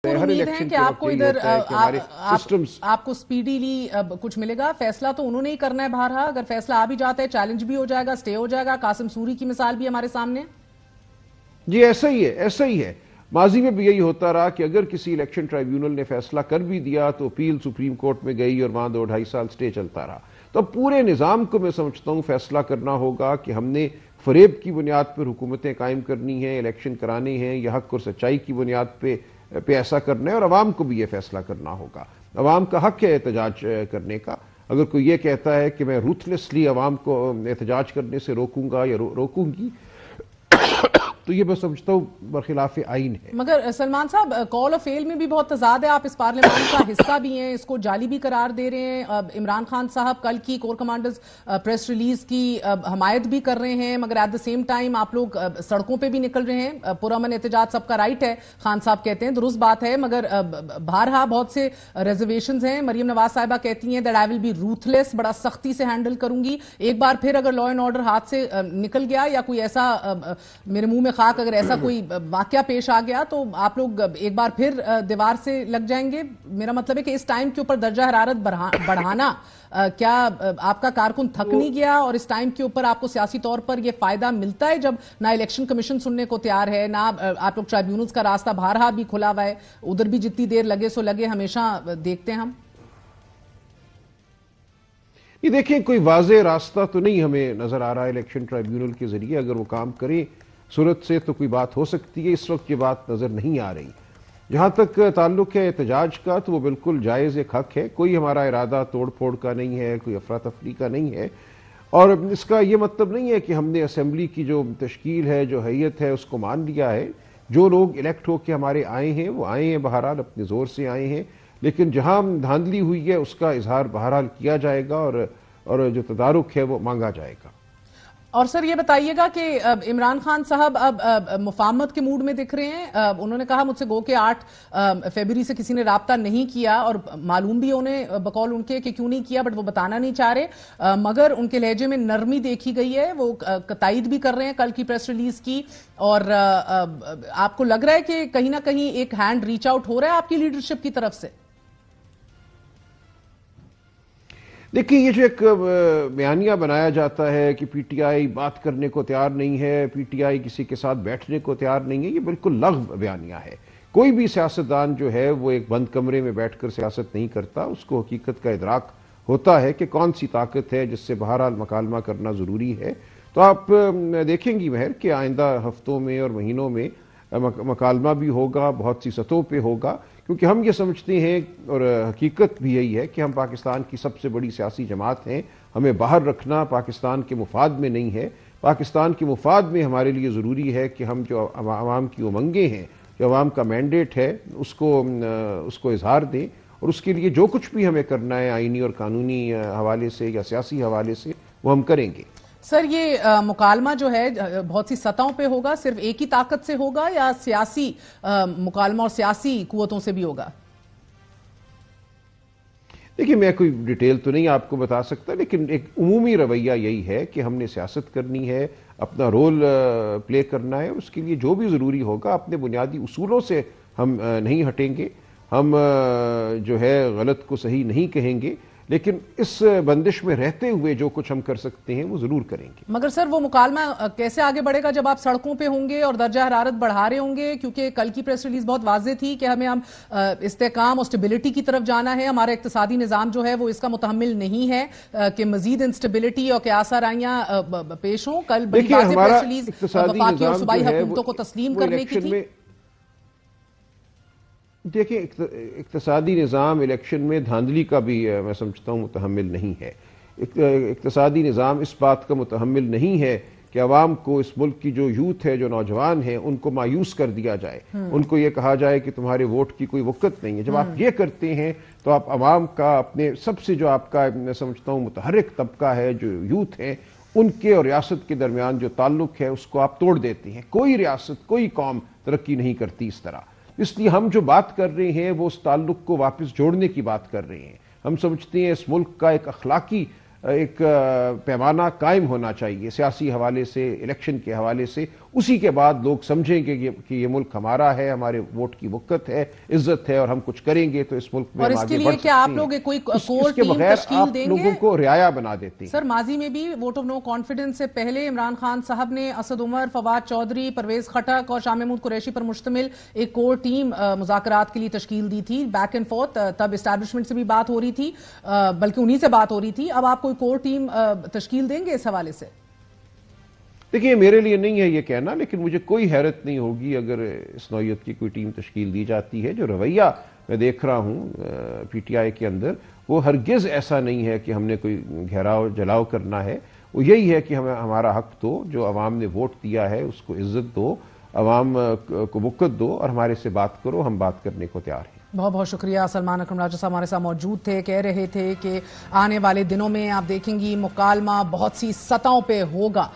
उम्मीद है कि आपको इधर आपको स्पीडीली कुछ मिलेगा। फैसला तो उन्होंने ही करना है बाहर। अगर फैसला आ भी जाता है, चैलेंज भी हो जाएगा, स्टे हो जाएगा। कासिम सूरी की मिसाल भी हमारे सामने। जी ऐसा ही है। माजी में भी यही होता रहा कि अगर किसी इलेक्शन ट्राइब्यूनल ने फैसला कर भी दिया तो अपील सुप्रीम कोर्ट में गई और वहां 2-2.5 साल स्टे चलता रहा। तो पूरे निजाम को मैं समझता हूं फैसला करना होगा कि हमने फरेब की बुनियाद पर हुकूमतें कायम करनी है, इलेक्शन कराने हैं, या हक और सच्चाई की बुनियाद पे ऐसा करना है, और अवाम को भी ये फैसला करना होगा। अवाम का हक है एहतजाज करने का। अगर कोई ये कहता है कि मैं रूथलेसली अवाम को एहतजाज करने से रोकूंगा या रोकूंगी तो ये मैं समझता हूँ बरखिलाफ आइन है। मगर सलमान साहब, कॉल ऑफ फेल में भी बहुत तजाद है। आप इस पार्लियामेंट का हिस्सा भी हैं, इसको जाली भी करार दे रहे हैं। इमरान खान साहब कल की कोर कमांडर्स प्रेस रिलीज की हमायत भी कर रहे हैं, मगर एट द सेम टाइम आप लोग सड़कों पे भी निकल रहे हैं। पुरअमन एहतजाज सबका राइट है, खान साहब कहते हैं, दुरुस्त बात है, मगर बारहा बहुत से रिजर्वेशंस हैं। मरियम नवाज साहिबा कहती हैं that I will be ruthless, बड़ा सख्ती से हैंडल करूंगी। एक बार फिर अगर लॉ एंड ऑर्डर हाथ से निकल गया या कोई ऐसा मेरे मुंह में खाक, अगर ऐसा कोई वाकया पेश आ गया तो आप लोग एक बार फिर दीवार से लग जाएंगे। मेरा मतलब है कि इस टाइम के ऊपर दर्जा हरारत बढ़ाना क्या आपका कारकुन थक नहीं गया? और इस टाइम के ऊपर आपको सियासी तौर पर यह फायदा मिलता है जब ना इलेक्शन कमीशन सुनने को तैयार है, ना आप लोग ट्राइब्यूनल्स का रास्ता बारहा भी खुला हुआ है, उधर भी जितनी देर लगे सो लगे, हमेशा देखते हैं हम। ये देखिए, कोई वाज़े रास्ता तो नहीं हमें नजर आ रहा है इलेक्शन ट्राइब्यूनल के जरिए। अगर वो काम करें सूरत से तो कोई बात हो सकती है, इस वक्त ये बात नजर नहीं आ रही। जहां तक ताल्लुक है एहतजाज का तो वो बिल्कुल जायज एक हक है। कोई हमारा इरादा तोड़ फोड़ का नहीं है, कोई अफरा तफरी का नहीं है, और इसका ये मतलब नहीं है कि हमने असेंबली की जो तश्कील है, जो हैयत है, उसको मान लिया है। जो लोग इलेक्ट होकर हमारे आए हैं वो आए हैं, बहरहाल अपने जोर से आए हैं, लेकिन जहां धांधली हुई है उसका इजहार बहरहाल किया जाएगा और जो तदारुक है वो मांगा जाएगा। और सर ये बताइएगा कि इमरान खान साहब अब मुफाहमत के मूड में दिख रहे हैं। उन्होंने कहा मुझसे गो के 8 फरवरी से किसी ने राब्ता नहीं किया, और मालूम भी उन्हें बकौल उनके कि क्यों नहीं किया, बट वो बताना नहीं चाह रहे। मगर उनके लहजे में नरमी देखी गई है, वो तायद भी कर रहे हैं कल की प्रेस रिलीज की। और आपको लग रहा है कि कहीं ना कहीं एक हैंड रीच आउट हो रहा है आपकी लीडरशिप की तरफ से? देखिए, ये जो एक बयानिया बनाया जाता है कि पीटीआई बात करने को तैयार नहीं है, पीटीआई किसी के साथ बैठने को तैयार नहीं है, ये बिल्कुल लग़्व बयानिया है। कोई भी सियासतदान जो है वो एक बंद कमरे में बैठकर सियासत नहीं करता। उसको हकीकत का इदराक होता है कि कौन सी ताकत है जिससे बहरहाल मकालमा करना ज़रूरी है। तो आप देखेंगी महर कि आइंदा हफ्तों में और महीनों में मकालमा भी होगा, बहुत सी सतहों पे होगा, क्योंकि हम ये समझते हैं और हकीकत भी यही है कि हम पाकिस्तान की सबसे बड़ी सियासी जमात हैं। हमें बाहर रखना पाकिस्तान के मुफाद में नहीं है। पाकिस्तान के मुफाद में हमारे लिए ज़रूरी है कि हम जो अवाम की उमंगें हैं, जो अवाम का मैंडेट है, उसको इजहार दें, और उसके लिए जो कुछ भी हमें करना है आईनी और कानूनी हवाले से या सियासी हवाले से वो हम करेंगे। सर ये मुकालमा जो है बहुत सी सतहों पे होगा, सिर्फ एक ही ताकत से होगा या सियासी मुकालमा और सियासी कुव्वतों से भी होगा? देखिए, मैं कोई डिटेल तो नहीं आपको बता सकता, लेकिन एक उमूमी रवैया यही है कि हमने सियासत करनी है, अपना रोल प्ले करना है। उसके लिए जो भी ज़रूरी होगा अपने बुनियादी उसूलों से हम नहीं हटेंगे। हम जो है गलत को सही नहीं कहेंगे, लेकिन इस बंदिश में रहते हुए जो कुछ हम कर सकते हैं वो जरूर करेंगे। मगर सर वो मुकालमा कैसे आगे बढ़ेगा जब आप सड़कों पे होंगे और दर्जा हरारत बढ़ा रहे होंगे? क्योंकि कल की प्रेस रिलीज बहुत वाज़ेह थी कि हम इस्तेकाम और स्टेबिलिटी की तरफ जाना है। हमारा इक्तिसादी निज़ाम जो है वो इसका मुतहम्मिल नहीं है कि मजीद इंस्टेबिलिटी और आसाराइयां पेश हों। कल बड़ी वाज़ेह प्रेस रिलीज वफाकी और सूबाई हुकूमतों को तस्लीम करने की थी। देखिए, इक्तिसादी निज़ाम इलेक्शन में धांधली का भी मैं समझता हूँ मुतहम्मिल नहीं है। इक्तिसादी निज़ाम इस बात का मुतहम्मिल नहीं है कि अवाम को, इस मुल्क की जो यूथ है, जो नौजवान है, उनको मायूस कर दिया जाए, उनको ये कहा जाए कि तुम्हारे वोट की कोई वक़्त नहीं है। जब आप ये करते हैं तो आप अवाम का, अपने सबसे जो आपका मैं समझता हूँ मुतहर्रिक तबका है, जो यूथ है, उनके और रियासत के दरमियान जो ताल्लुक है उसको आप तोड़ देते हैं। कोई रियासत, कोई कौम तरक्की नहीं करती इस तरह। इसलिए हम जो बात कर रहे हैं वो उस ताल्लुक को वापस जोड़ने की बात कर रहे हैं। हम समझते हैं इस मुल्क का एक अखलाकी ایک پیمانہ قائم ہونا چاہیے سیاسی حوالے سے، الیکشن کے حوالے سے. اسی کے بعد لوگ سمجھیں گے کہ یہ ملک ہمارا ہے، ہمارے ووٹ کی وقت ہے، عزت ہے، اور ہم کچھ کریں گے تو اس ملک میں اور اس کے لیے کیا آپ لوگ کوئی کور ٹیم تشکیل دیں گے؟ لوگوں کو رعایا بنا دیتے ہیں. سر ماضی میں بھی ووٹ آف نو کانفیڈنس سے پہلے عمران خان صاحب نے اسد عمر، فواد چودھری، پرویز خٹک اور شاہ محمود قریشی پر مشتمل ایک کور ٹیم مذاکرات کے لیے تشکیل دی تھی، بیک اینڈ فورتھ. تب اسٹیبلشمنٹ سے بھی بات ہو رہی تھی، بلکہ انہی سے بات ہو رہی تھی. اب آپ کوئی کور ٹیم تشکیل دیں گے اس حوالے سے؟ دیکھیے میرے لیے نہیں ہے یہ کہنا، لیکن مجھے کوئی حیرت نہیں ہوگی اگر اس نوعیت کی کوئی ٹیم تشکیل دی جاتی ہے. جو رویہ میں دیکھ رہا ہوں پی ٹی آئی کے اندر، وہ ہرگز ایسا نہیں ہے کہ ہم نے کوئی گھیراؤ جلاؤ کرنا ہے. وہ یہی ہے کہ ہمیں ہمارا حق دو، جو عوام نے ووٹ دیا ہے اس کو عزت دو، عوام کو وقت دو، اور ہمارے سے بات کرو، ہم بات کرنے کو تیار ہیں. بہت بہت شکریہ. سلمان اکرم راجہ صاحب ہمارے ساتھ موجود تھے، کہہ رہے تھے کہ آنے والے دنوں میں آپ دیکھیں گی مکالمہ بہت سی سطحوں پہ ہوگا.